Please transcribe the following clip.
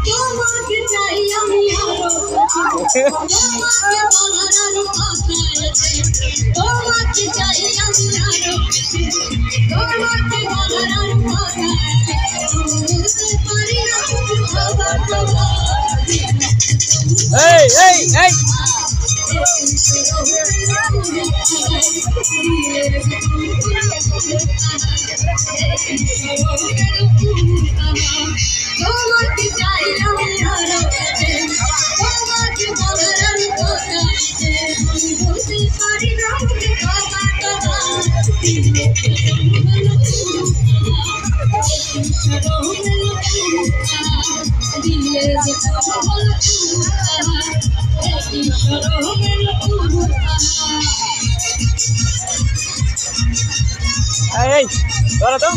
তোমাকে চাই আমি আরো তোমাকে বলার আরো কথা আছে তোমাকে চাই আমি আরো তোমাকে বলার আরো কথা আছে বুঝতে পারি না খাবার খাবার এই এই এই তোমাকে চাই আমি আরো তোমাকে বলার আরো কথা আছে বুঝতে পারি না খাবার খাবার এই ধরো তো